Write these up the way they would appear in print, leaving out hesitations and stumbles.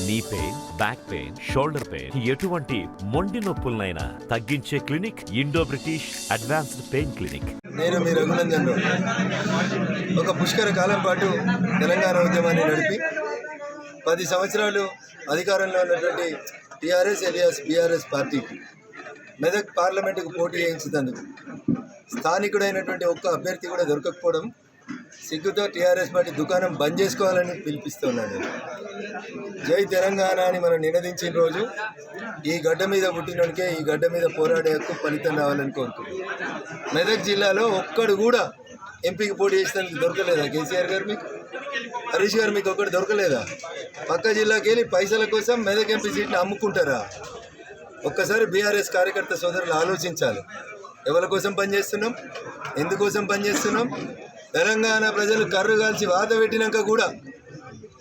Knee pain, back pain, shoulder pain, ఎటువంటి మొండి నొప్పులనైనా తగ్గించే clinic Indo British advanced pain clinic. నేను మీ రఘునందన్ ఒక పుష్కర కాలం పాటు తెలంగాణ ఉద్యమాన్ని నడిపి 10 సంవత్సరాలు అధికారంలో ఉన్నటువంటి టీఆర్ఎస్ ఎలియాస్ బీఆర్ఎస్ పార్టీకి మెదక్ పార్లమెంటుకు పోటీ చేయించినందుకు స్థానికుడైనటువంటి ఒక్క అభ్యర్థి కూడా దొరకకపోవడం సిగ్గుతో టీఆర్ఎస్ పార్టీ దుకాణం బంద్ చేసుకోవాలని పిలిపిస్తున్నాను. జై తెలంగాణ అని మనం నినదించిన రోజు ఈ గడ్డ మీద పుట్టినోడికే ఈ గడ్డ మీద పోరాడే హక్కు ఫలితం రావాలని కోరుకుంటున్నాను. మెదక్ జిల్లాలో ఒక్కడు కూడా ఎంపీకి పోటీ చేసినందుకు దొరకలేదా? కేసీఆర్ గారు మీకు, హరీష్ గారు మీకు ఒక్కడు దొరకలేదా? పక్క జిల్లాకి వెళ్ళి పైసల కోసం మెదక్ ఎంపీ సీట్ని అమ్ముకుంటారా? ఒక్కసారి బీఆర్ఎస్ కార్యకర్త సోదరులు ఆలోచించాలి. ఎవరి కోసం పనిచేస్తున్నాం, ఎందుకోసం పనిచేస్తున్నాం? తెలంగాణ ప్రజలు కర్రు కాల్చి వాత పెట్టినాక కూడా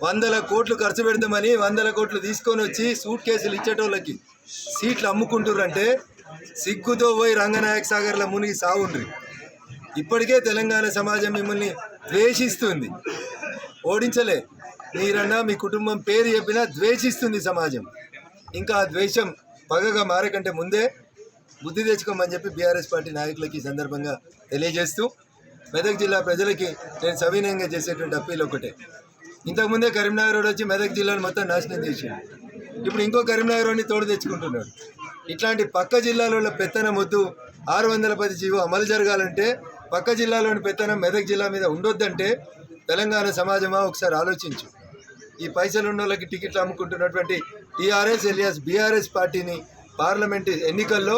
100 కోట్లు ఖర్చు పెడతామని 100 కోట్లు తీసుకొని వచ్చి సూట్ కేసులు ఇచ్చేటోళ్ళకి సీట్లు అమ్ముకుంటుర్రంటే సిగ్గుతో పోయి రంగనాయక సాగర్లో మునిగి సావుండ్రి. ఇప్పటికే తెలంగాణ సమాజం మిమ్మల్ని ద్వేషిస్తుంది. ఓడించలే మీరన్నా మీ కుటుంబం పేరు చెప్పినా ద్వేషిస్తుంది సమాజం. ఇంకా ఆ ద్వేషం పగగా మారకంటే ముందే బుద్ధి తెచ్చుకోమని చెప్పి బీఆర్ఎస్ పార్టీ నాయకులకి ఈ సందర్భంగా తెలియజేస్తూ, మెదక్ జిల్లా ప్రజలకి నేను సవినయంగా చేసేటువంటి అప్పీల్ ఒకటే. ఇంతకుముందే కరీంనగర్ రోడ్ వచ్చి మెదక్ జిల్లాను మొత్తం నాశనం చేసిండు. ఇప్పుడు ఇంకో కరీంనగర్ రోడ్ని తోడు తెచ్చుకుంటున్నాడు. ఇట్లాంటి పక్క జిల్లాలో పెత్తనం వద్దు, 610 జీవో అమలు జరగాలంటే పక్క జిల్లాలోని పెత్తనం మెదక్ జిల్లా మీద ఉండొద్దంటే తెలంగాణ సమాజమా ఒకసారి ఆలోచించు. ఈ పైసలు ఉన్న వాళ్ళకి టికెట్లు అమ్ముకుంటున్నటువంటి టీఆర్ఎస్ ఎలియాస్ బీఆర్ఎస్ పార్టీని పార్లమెంటు ఎన్నికల్లో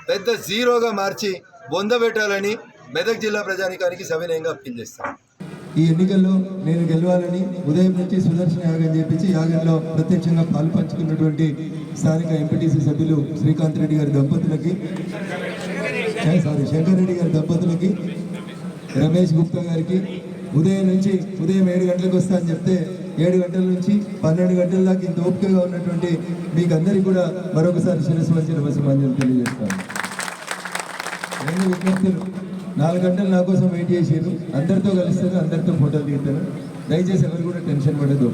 పెద్ద జీరోగా మార్చి బొందబెట్టాలని మెదక్ జిల్లా ప్రజానికానికి సవినయంగా అప్పీల్ చేస్తాను. ఈ ఎన్నికల్లో నేను గెలవాలని ఉదయం నుంచి సుదర్శన యాగం చేపించి యాగంలో ప్రత్యక్షంగా పాల్పంచుకున్నటువంటి స్థానిక ఎంపీటీసీ సభ్యులు శ్రీకాంత్ రెడ్డి గారి దంపతులకి, శంకర్ రెడ్డి గారి దంపతులకి, రమేష్ గుప్తా గారికి ఉదయం 7 గంటలకు వస్తా అని చెప్తే 7 గంటల నుంచి 12 గంటల దాకా ఇంత ఓపికగా ఉన్నటువంటి మీకు అందరికీ కూడా మరొకసారి శిరస్సు వంచి నమస్కారం తెలియజేస్తాను. 2 విజ్ఞప్తులు. 4 గంటలు నా కోసం వెయిట్ చేసారు. అందరితో కలుస్తాను, అందరితో ఫోటోలు దిగుతాను. దయచేసి ఎవరు కూడా టెన్షన్ పడేది.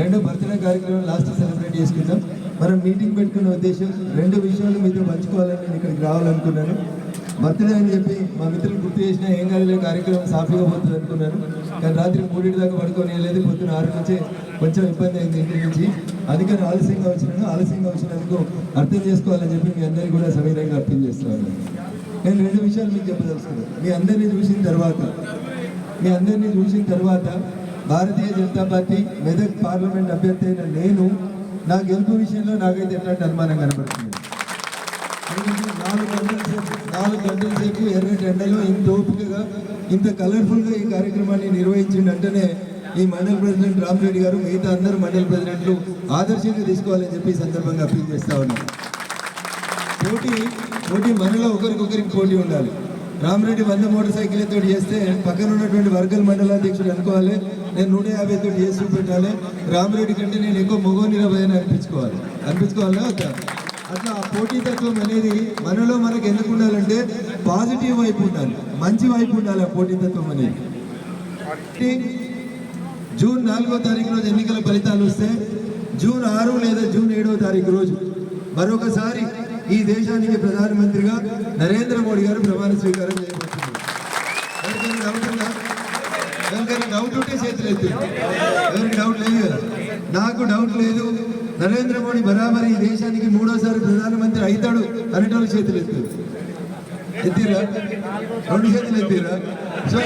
2 బర్త్డే కార్యక్రమం లాస్ట్ సెలబ్రేట్ చేసుకుందాం. మనం మీటింగ్ పెట్టుకున్న ఉద్దేశం 2 విషయాలు మీతో పంచుకోవాలని నేను ఇక్కడికి రావాలనుకున్నాను. బర్త్డే అని చెప్పి మా మిత్రులు గుర్తు చేసిన ఏం కాదు కార్యక్రమం సాఫీగా పోతుంది అనుకున్నాను. కానీ రాత్రి 3 దాకా పడుకొని లేదు, పొద్దున 6 నుంచే కొంచెం ఇబ్బంది అయింది ఇంటి నుంచి. అందుకని ఆలస్యంగా వచ్చినందుకు అర్థం చేసుకోవాలని చెప్పి మీ అందరికీ కూడా సవినయంగా అర్థం చేస్తున్నాను. నేను 2 విషయాలు మీకు చెప్పదలుచుకున్నాను. మీ అందరినీ చూసిన తర్వాత భారతీయ జనతా పార్టీ మెదక్ పార్లమెంట్ అభ్యర్థి అయిన నేను నా గెలుపు విషయంలో నాకైతే ఎట్లాంటి అనుమానం కనబడుతుంది. 4 గంటల సేపు ఎర్రటి ఎండలో ఇంత ఓపికగా ఇంత కలర్ఫుల్గా ఈ కార్యక్రమాన్ని నిర్వహించిందంటేనే ఈ మండల ప్రెసిడెంట్ రామరెడ్డి గారు మిగతా అందరూ మండల ప్రెసిడెంట్లు ఆదర్శంగా తీసుకోవాలని చెప్పి ఈ సందర్భంగా అప్పీల్ చేస్తా ఉన్నాను. పోటీ మనలో ఒకరికొకరికి పోటీ ఉండాలి. రామరెడ్డి 100 మోటార్ సైకిల్ తోటి చేస్తే పక్కన ఉన్నటువంటి వర్గల్ మండలాధ్యక్షుడు అనుకోవాలి నేను 150 తోటి చేసి చూపెట్టాలి. రామరెడ్డి కంటే నేను ఎక్కువ మొగోనిరా భయని అనిపించుకోవాలా? అట్లా ఆ పోటీతత్వం అనేది మనకు ఎందుకు ఉండాలంటే పాజిటివ్ వైపు ఉండాలి, మంచి వైపు ఉండాలి. ఆ పోటీతత్వం అనేది జూన్ 4వ తారీఖు రోజు ఎన్నికల ఫలితాలు వస్తే జూన్ 6 లేదా జూన్ 7వ తారీఖు రోజు మరొకసారి ఈ దేశానికి ప్రధానమంత్రిగా నరేంద్ర మోడీ గారు ప్రమాణ స్వీకారం చేయబోతున్నారు. ఎవరికైనా డౌట్ ఉంటే చేతులు ఎత్తి. ఎవరికి డౌట్ లేదు కదా? నాకు డౌట్ లేదు. నరేంద్ర మోడీ బరాబర్ ఈ దేశానికి 3వసారి ప్రధానమంత్రి అవుతాడు అనేటోళ్ళు చేతులు ఎత్తిరా? 2 చేతులు ఎత్తిరా? సో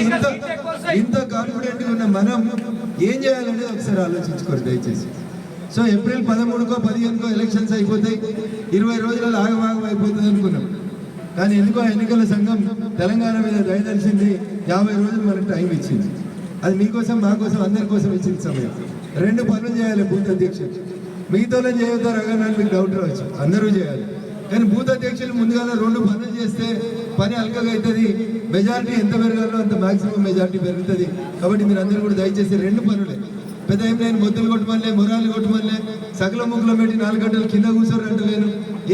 ఇంత కాన్ఫిడెంట్గా ఉన్న మనం ఏం చేయాలనేది ఒకసారి ఆలోచించుకోరు దయచేసి. సో ఏప్రిల్ 13కో 15కో ఎలక్షన్స్ అయిపోతాయి, 20 రోజులలో ఆగమాగం అయిపోతుంది అనుకున్నాం. కానీ ఎందుకో ఎన్నికల సంఘం తెలంగాణ మీద దయదలిచింది. 50 రోజులు మనకు టైం ఇచ్చింది. అది మీకోసం, మా కోసం, అందరి కోసం ఇచ్చిన సమయం. 2 పనులు చేయాలి బూత్ అధ్యక్షులు. మిగతాలో చేయవుతారు అగన్నాను మీకు డౌట్ రావచ్చు, అందరూ చేయాలి. కానీ బూత్ అధ్యక్షులు ముందుగా 2 పనులు చేస్తే పని అల్కగా అవుతుంది. మెజారిటీ ఎంత పెరగాలో అంత మాక్సిమం మెజారిటీ పెరుగుతుంది. కాబట్టి మీరు అందరూ కూడా దయచేసి 2 పనులే. పెద్ద ఏం నేను మొద్దులు కొట్టమనిలే, మొరాలు కొట్టమనిలే, సకల ముగ్గులో పెట్టి 4 గంటలు కింద కూర్చోరంటలేను.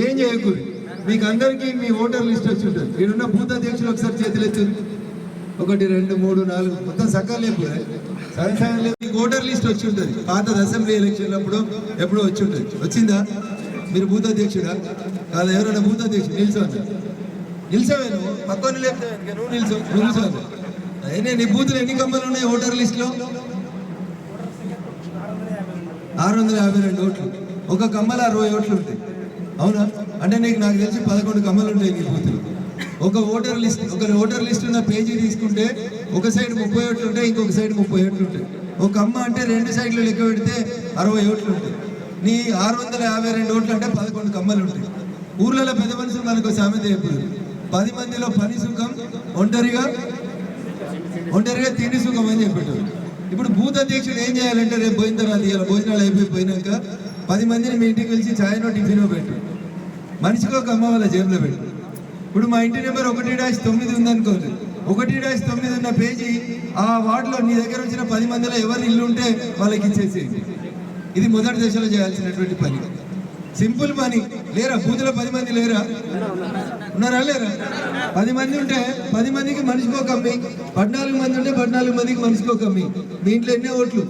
ఏం చేయకూడదు. మీకు అందరికీ మీ ఓటర్ లిస్ట్ వచ్చి ఉంటుంది. మీరున్న బూత్ అధ్యక్షులు ఒకసారి చేతులు ఎత్తుంది. 1 2 3 4 మొత్తం సకాలు లేకపోతే సగం లేదు. మీకు ఓటర్ లిస్ట్ వచ్చి ఉంటుంది, పాత అసెంబ్లీ ఎలక్షన్ అప్పుడు ఎప్పుడో వచ్చి ఉంటుంది. వచ్చిందా? మీరు బూత్ అధ్యక్షుడా కాదు? ఎవరైనా బూత్ అధ్యక్షుడు నిల్చోవే నువ్వు, పక్కన లేకపోతే నువ్వు నిల్చో. అయినా నీ బూతులు ఎన్ని కమ్మలు ఉన్నాయి ఓటర్ లిస్టులో? 652 ఓట్లు. ఒక కమ్మల 60 ఓట్లు ఉంటాయి. అవునా? అంటే నాకు తెలిసి 11 కమ్మలు ఉంటాయి నీ బూతులు. ఒక ఓటర్ లిస్ట్ ఉన్న పేజీ తీసుకుంటే ఒక సైడ్ 30 ఓట్లు ఉంటాయి, ఇంకొక సైడ్ 30 ఓట్లు ఉంటాయి. ఒక అమ్మ అంటే 2 సైడ్లు లెక్క పెడితే 60 ఓట్లు ఉంటాయి. నీ 652 ఓట్లు అంటే 11 కమ్మలు ఉంటాయి. ఊర్లలో పెద్ద మనుషులు మనకు సామెత ఎప్పుడు 10 మందిలో పని సుఖం, ఒంటరిగా తిండి సుఖం అని చెప్పేటారు. ఇప్పుడు బూత్ అధ్యక్షుడు ఏం చేయాలంటే రేపు పోయిన తర్వాత ఇలా భోజనాలు అయిపోయినాక 10 మందిని మీ ఇంటికి పిలిచి ఛాయనో టిఫినో పెట్టు, మనిషికి ఒక అమ్మ వాళ్ళ జేబులో పెట్టు. ఇప్పుడు మా ఇంటి నెంబర్ 1-9 ఉందనుకోండి, 1-9 ఉన్న పేజీ ఆ వార్డులో నీ దగ్గర వచ్చిన 10 మందిలో ఎవరి ఇల్లు ఉంటే వాళ్ళకి ఇచ్చేసేది. ఇది మొదటి దశలో చేయాల్సినటువంటి పని. సింపుల్ పని. లేరా బూతులో 10 మంది లేరా? ఉన్నారా లేరా? 10 మంది ఉంటే 10 మందికి మనిషికి ఒక అమ్మి, 14 మంది ఉంటే 14 మందికి మనిషికి ఒక అమ్మి. మీ ఇంట్లో ఎన్ని ఓట్లు?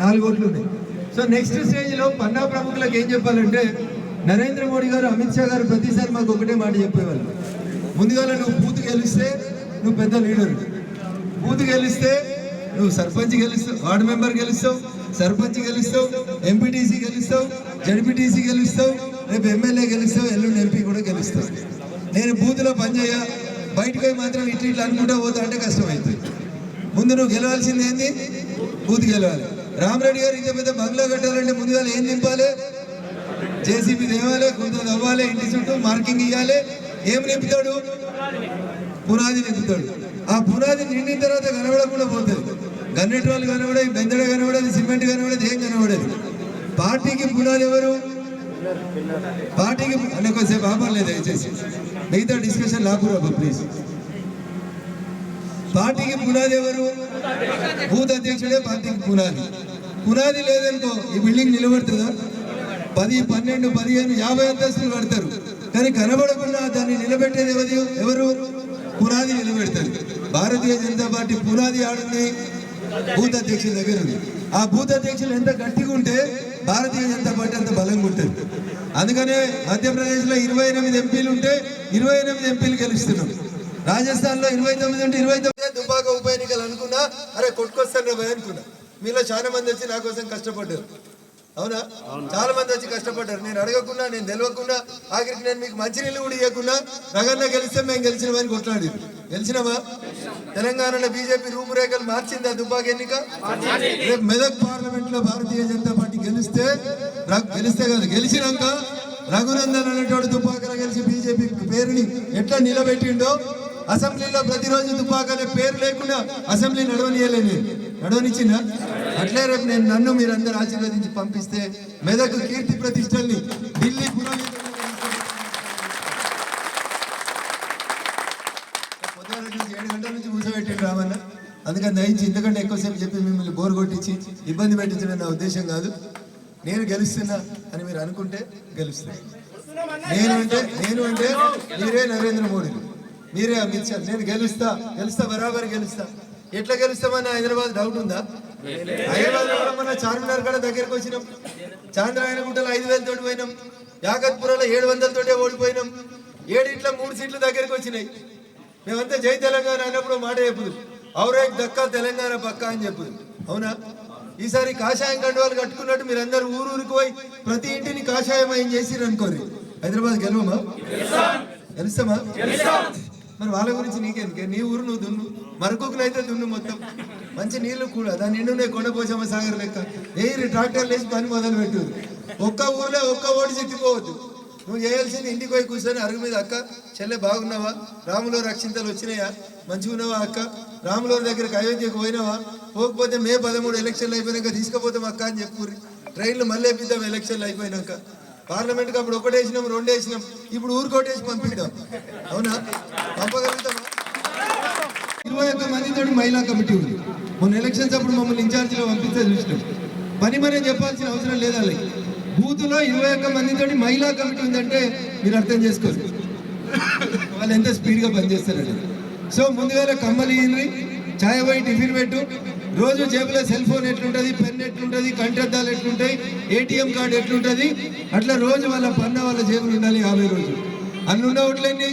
4 ఓట్లు ఉన్నాయి. సో నెక్స్ట్ స్టేజ్లో పన్నా ప్రముఖులకు ఏం చెప్పాలంటే, నరేంద్ర మోడీ గారు, అమిత్ షా గారు ప్రతిసారి మాకు ఒకటే మాట చెప్పేవాళ్ళు, ముందుగా నువ్వు బూత్ గెలిస్తే నువ్వు పెద్ద లీడర్, బూత్ గెలిస్తే నువ్వు సర్పంచ్ గెలుస్తావు, వార్డు మెంబర్ గెలుస్తావు, సర్పంచ్ గెలుస్తావు, ఎంపీటీసీ గెలుస్తావు, జడ్పీటీసీ గెలుస్తావు, రేపు ఎమ్మెల్యే గెలుస్తావు, ఎల్లుండి ఎంపీ కూడా గెలుస్తావు. నేను బూత్లో పనిచేయ, బయటకు పోయి మాత్రం ఇట్లా అనుకుంటా పోతా అంటే కష్టమవుతుంది. ముందు నువ్వు గెలవాల్సింది ఏంది? బూత్ గెలవాలి. రామరెడ్డి గారు ఇంత పెద్ద బంగ్లా కట్టాలంటే ముందుగా ఏం నింపాలి? జేసీబీ తేవాలి, కొంత తవ్వాలి, ఇంటి చుట్టూ మార్కింగ్ ఇవ్వాలి. ఏం నింపుతాడు? పునాది నింపుతాడు. ఆ పునాది నిండిన తర్వాత కనబడకుండా పోతుంది. గన్నెట్రోలు కనబడేది, బెందడ కనబడేది, సిమెంట్ కనబడేది, ఏం కనబడేది. పార్టీకి పునాది ఎవరు? పార్టీకి అనే కొంచెంసేపు ఆపర్లేదు దయచేసి, మిగతా డిస్కషన్ లాపురా ప్లీజ్. పార్టీకి పునాది ఎవరు? బూత్ అధ్యక్షుడే పార్టీకి పునాది. పునాది లేదనుకో ఈ బిల్డింగ్ నిలబడుతుందా? 10, 12, 15, 50 అంతస్తులు కడతారు, కానీ కనబడకుండా దాన్ని నిలబెట్టేది ఎవరు? పునాది నిలబెడతారు. భారతీయ జనతా పార్టీ పునాది ఆడుంది బూత్ అధ్యక్షుల దగ్గర ఉంది. ఆ బూత్ అధ్యక్షులు ఎంత గట్టిగా ఉంటే భారతీయ జనతా పార్టీ అంత బలంగా ఉంటుంది. అందుకనే మధ్యప్రదేశ్లో 28 ఎంపీలు ఉంటే 28 ఎంపీలు గెలుస్తున్నాం. రాజస్థాన్లో 29 ఉంటే 29. దుబాక ఉప ఎన్నికలు అనుకున్నా, అరే కొట్టుకొస్తాను భయ అనుకున్నా. మీలో చాలా మంది వచ్చి నా కోసం కష్టపడ్డారు. అవునా? చాలా మంది వచ్చి కష్టపడ్డారు. నేను అడగకుండా, నేను తెలియకుండా, ఆఖరికి నేను మీకు మంచినీళ్ళు కూడా ఇవ్వకుండా రగన్న గెలిస్తే మేము గెలిచినామని కొట్లాడి గెలిచినామా? తెలంగాణలో బీజేపీ రూపురేఖలు మార్చిందా దుబ్బాక ఎన్నిక? రేపు మెదక్ పార్లమెంట్ లో భారతీయ జనతా పార్టీ గెలిస్తే కదా, గెలిచినాక రఘునందన్ అనేటోడు దుబ్బాకలో గెలిచి బీజేపీ పేరుని ఎట్లా నిలబెట్టిండో, అసెంబ్లీలో ప్రతిరోజు దుబ్బాక అనే పేరు లేకుండా అసెంబ్లీ నడవనిచ్చిందా? అట్లే రేపు నన్ను మీరందరూ ఆశీర్వదించి పంపిస్తే మెదక్ కీర్తి ప్రతిష్టల్ని ఢిల్లీ పొద్దున 7 గంటల నుంచి కూర్చోబెట్టిండు రామన్న. అందుకని దయించి ఇంతకంటే ఎక్కువసేపు చెప్పి మిమ్మల్ని బోర్ కొట్టించి ఇబ్బంది పెట్టించడం నా ఉద్దేశం కాదు. నేను గెలుస్తున్నా అని మీరు అనుకుంటే గెలుస్తా. నేను అంటే మీరే నరేంద్ర మోడీ, మీరే అమిత్ షా. నేను గెలుస్తా బరాబర్ గెలుస్తా. ఎట్లా గెలుస్తామని హైదరాబాద్ డౌట్ ఉందా? హైదరాబాద్ లో మన చార్మినార్ కాడ దగ్గరకు వచ్చినాం, చాంద్రాయణ గుట్టలో 5,000 తోటి పోయినాం, యాకత్పురంలో 700 తోటే ఓడిపోయినాం. 7 3 సీట్లు దగ్గరకు వచ్చినాయి. మేమంతా జై తెలంగాణ అన్నప్పుడు మాట చెప్పుదు, ఔరేక్ దక్కా తెలంగాణ పక్కా అని చెప్పుదు. అవునా? ఈసారి కాషాయం కండువాలు కట్టుకున్నట్టు మీరందరూ ఊరూరికి పోయి ప్రతి ఇంటిని కాషాయమయం చేసిర్రు అనుకోరు, హైదరాబాద్ గెలవమా? గెలుస్తామా? మరి వాళ్ళ గురించి నీకెందుకే? నీ ఊరు నువ్వు దున్ను, మరొకనైతే దున్ను, మొత్తం మంచి నీళ్లు కూడా దాని నిండునే కొండపోచమ్మ సాగర్ లెక్క ట్రాక్టర్లు వేసి పని మొదలు పెట్టు. ఒక్క ఊర్లో ఒక్క ఓటు చెక్కిపోవద్దు. నువ్వు చేయాల్సింది ఇంటికి పోయి కూర్చొని అరుగు మీద, అక్క చెల్లె బాగున్నావా, రాములో రక్షింతలు వచ్చినాయా, మంచిగా ఉన్నావా అక్క, రాములో దగ్గరికి అయోధ్యకు పోయినావా, పోకపోతే మే 13 ఎలక్షన్లు అయిపోయినాక తీసుకుపోతాం అక్క అని చెప్పుర్రి. ట్రైన్లు మళ్ళీ వేపిద్దాం ఎలక్షన్లు అయిపోయినాక. పార్లమెంట్కి అప్పుడు 1 వేసినాం, 2 వేసినాం, ఇప్పుడు ఊరుకోటేసి పంపిద్దాం. అవునా? పంపగలుగుతామా? 21 మందితో మహిళా కమిటీ ఉంది. మొన్న ఎలక్షన్స్ అప్పుడు మమ్మల్ని ఇన్ఛార్జిలో పంపిస్తే చూసినాం. పని మనే చెప్పాల్సిన అవసరం లేదా? బూత్లో 21 మందితో మహిళా కమిటీ ఉందంటే మీరు అర్థం చేసుకోరు వాళ్ళు ఎంత స్పీడ్గా పనిచేస్తారండి. సో ముందుగా కమ్మలు ఇయ్యండి, ఛాయ్ పోయి టిఫిన్ పెట్టు, రోజు జేబులో సెల్ ఫోన్ ఎట్లుంటుంది, పెన్ ఎట్లుంటుంది, కంటద్దాలు ఎట్లుంటాయి, ఏటీఎం కార్డు ఎట్లుంటుంది, అట్లా రోజు వాళ్ళ పన్న వాళ్ళ జేబులు ఉండాలి 50 రోజులు. అన్నున్న ఓట్లన్నీ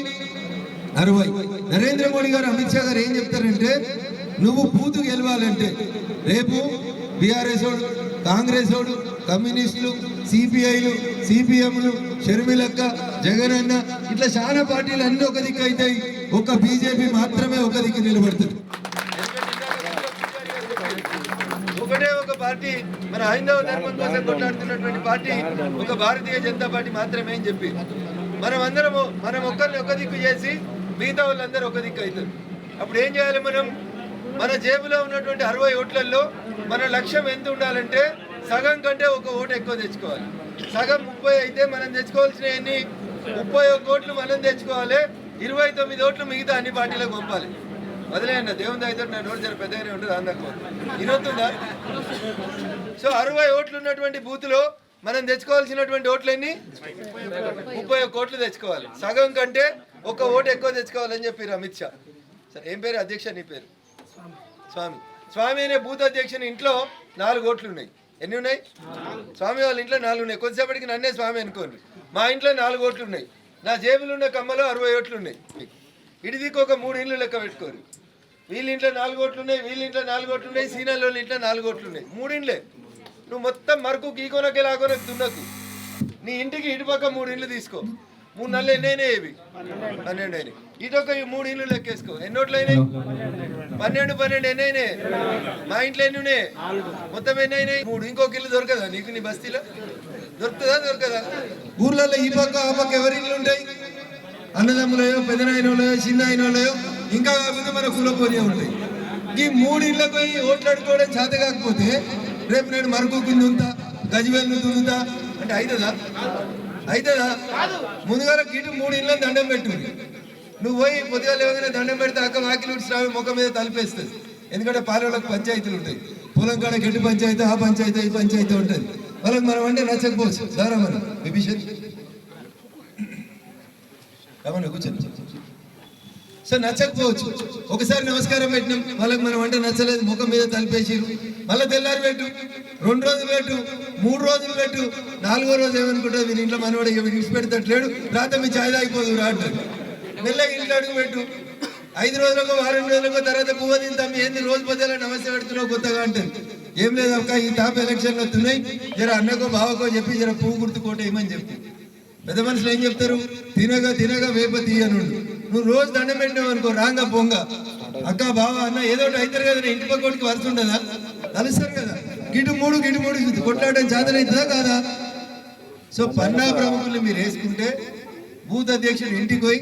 60. నరేంద్ర మోడీ గారు, అమిత్ షా గారు ఏం చెప్తారంటే, నువ్వు బూతు గెలవాలంటే రేపు బీఆర్ఎస్ వాడు, కాంగ్రెస్ వాడు, కమ్యూనిస్టులు, సిపిఐలు, సిపిఎంలు, షర్మిలక్క, జగన్ అన్న, ఇట్లా చాలా పార్టీలు అన్ని ఒక దిక్కు అవుతాయి, ఒక బీజేపీ మాత్రమే ఒక దిక్కు నిలబడుతుంది. ఒకటే ఒక పార్టీ, మన హైందవ ధర్మం కోసం కొట్లాడుతున్నటువంటి పార్టీ ఒక భారతీయ జనతా పార్టీ మాత్రమే అని చెప్పి మనం ఒక్కరిని ఒక దిక్కు చేసి మిగతా వాళ్ళందరూ ఒక దిక్కు అవుతారు. అప్పుడు ఏం చేయాలి మనం? మన జేబులో ఉన్నటువంటి 60 ఓట్లలో మన లక్ష్యం ఎంత ఉండాలంటే సగం కంటే ఒక ఓటు ఎక్కువ తెచ్చుకోవాలి. సగం 30 అయితే మనం తెచ్చుకోవాల్సిన ఎన్ని 31 ఓట్లు మనం తెచ్చుకోవాలి, 29 ఓట్లు మిగతా అన్ని పార్టీలకు పంపాలి. వదిలేయన్న, దేవుని అయితే నా నోటు జర పెద్దగానే ఉంటుంది, అందకు ఇనవుతుందా? సో 60 ఓట్లు ఉన్నటువంటి బూత్లో మనం తెచ్చుకోవాల్సినటువంటి ఓట్లన్నీ 31 ఓట్లు తెచ్చుకోవాలి. సగం కంటే ఒక ఓటు ఎక్కువ తెచ్చుకోవాలని చెప్పారు అమిత్ షా. సరే, ఏం పేరు అధ్యక్ష? నీ పేరు స్వామి అనే బూత్ అధ్యక్షుని ఇంట్లో 4 ఓట్లు ఉన్నాయి. ఎన్ని ఉన్నాయి? స్వామి వాళ్ళ ఇంట్లో 4 ఉన్నాయి. కొద్దిసేపటికి నన్నే స్వామి అనుకోండి. మా ఇంట్లో 4 ఓట్లు ఉన్నాయి. నా జేబులో ఉన్న కమ్మలో 60 ఓట్లు ఉన్నాయి. ఇడిదికి ఒక 3 ఇండ్లు లెక్క పెట్టుకోరు. వీళ్ళ ఇంట్లో 4 ఓట్లు ఉన్నాయి, వీళ్ళ ఇంట్లో 4 ఓట్లు ఉన్నాయి, సీనియర్ వాళ్ళ ఇంట్లో 4 ఓట్లు ఉన్నాయి. 3 ఇండ్లే. నువ్వు మొత్తం మరకు గీకొనకే లాగోనకు దున్నకు. నీ ఇంటికి ఇటుపక్క 3 ఇండ్లు తీసుకో. 3 నెలలు ఎన్నైనాయి? ఇవి 12 అయినాయి. ఇటొక 3 ఇండ్లు లెక్కేసుకో. ఎన్ని ఓట్లు అయినాయి? 12 ఎన్నైనాయి? మా ఇంట్లో ఎన్ని ఉన్నాయి? మొత్తం ఎన్ని అయినాయి? 3. ఇంకొక ఇల్లు దొరకదా నీకు? నీ బస్తీలో దొరుకుతుందా? దొరకదా? ఊర్లలో ఈ పక్క ఆ పక్క ఎవరి ఇల్లు ఉంటాయి? అన్నదమ్ములయో, పెదనాయనోళ్ళయో, చిన్న అయినోళ్ళయో, ఇంకా కాకపోతే మన కులపోనే ఉంటాయి. ఈ 3 ఇళ్ళకు పోయి ఓట్లు అడుకోవడం చేత కాకపోతే రేపు నేను మరకు కింద ఉందా, గజివేలు దున్నుతా అంటే అవుతుందా? ముందుగా గిటు 3 ఇళ్ళని దండం పెట్టుంది. నువ్వు పోయి పొద్దుగా లేవగానే దండం పెడితే అక్క వాకిలు శ్రావి ముఖం మీద తలిపేస్తుంది. ఎందుకంటే పాలెళ్ళకి పంచాయతీలు ఉంటాయి. పొలం కాడ గట్టి పంచాయతీ, ఆ పంచాయతీ, ఈ పంచాయతీ ఉంటుంది. వాళ్ళకి మనం అంటే నచ్చకపోవచ్చు. దారా మనం విభీషణ్ రమణ కూర్చొని సో నచ్చకపోవచ్చు. ఒకసారి నమస్కారం పెట్టినాం, వాళ్ళకి మనం అంటే నచ్చలేదు, ముఖం మీద తలిపేసిరు. మళ్ళీ తెల్లారి పెట్టు, 2 రోజులు పెట్టు, 3 రోజులు పెట్టు, 4వ రోజు ఏమనుకుంటుంది, వీరి ఇంట్లో మనవాడు విడిచి పెడతట్లేడు, రాత మీ ఛాయ్ తాగిపోదు రా అంటారు. మెల్లగా ఇంట్లో అడుగు పెట్టు. 5 రోజులకు, 6 రోజులకు తర్వాత పువ్వు తింటాం. ఏంది రోజు పొద్దులా నమస్తే పెడుతున్నావు కొత్తగా అంటారు. ఏం లేదు అక్క, ఈ తాప ఎలక్షన్లు వస్తున్నాయి, జర అన్నకో బావకో చెప్పి జర పువ్వు గుర్తుకోట ఏమని చెప్పి. పెద్ద మనుషులు ఏం చెప్తారు? తినగా వేప తీయనుండు. నువ్వు రోజు దండం పెట్టినావు అనుకో, రాంగా పొంగ అక్క బావ అన్న ఏదో ఒకటి అవుతారు కదా. ఇంటి పక్కడికి వరుస ఉండదా? కలుస్తారు కదా. గిటు మూడు కొట్లాడడం చేతనవుతుందా కాదా? సో పన్నా ప్రముఖుల్ని మీరు వేసుకుంటే బూత్ అధ్యక్షుడు ఇంటికి పోయి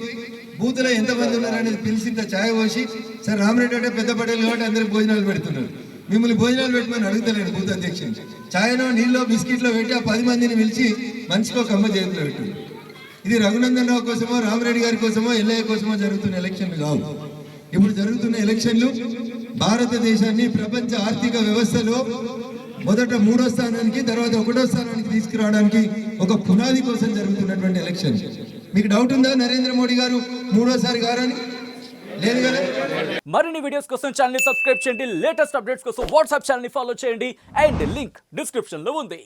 బూత్లో ఎంతమంది ఉన్నారనేది పిలిచింత ఛాయ్ పోసి, సార్ రామరెడ్డి అంటే పెద్ద పటేలు కాబట్టి అందరికి భోజనాలు పెడుతున్నారు, మిమ్మల్ని భోజనాలు పెట్టమని అడుగుతలేడు బూత్ అధ్యక్షుడు. ఛాయ్లో నీళ్ళు బిస్కెట్లో పెట్టి ఆ 10 మందిని పిలిచి మనిషికో కమ్మ చేతిలో పెట్టు. ఇది రఘునందన్ రావు కోసమో, రామరెడ్డి గారి కోసమో, ఎల్లయ్య కోసమో జరుగుతున్న ఎలక్షన్లు కావు. ఇప్పుడు జరుగుతున్న ఎలక్షన్లు భారతదేశాన్ని ప్రపంచ ఆర్థిక వ్యవస్థలో మొదట 3వ స్థానానికి, తర్వాత 1వ స్థానానికి తీసుకురావడానికి ఒక పునాది కోసం జరుగుతున్నటువంటి ఎలక్షన్. మీకు డౌట్ ఉందా నరేంద్ర మోడీ గారు 3వసారి గారని? లేదు కదా. మరిన్ని వీడియోస్ కోసం ఛానల్ ని సబ్స్క్రైబ్ చేయండి, లేటెస్ట్ అప్డేట్స్ కోసం వాట్సాప్ ఛానల్ ని ఫాలో చేయండి, అండ్ లింక్ డిస్క్రిప్షన్ లో ఉంది.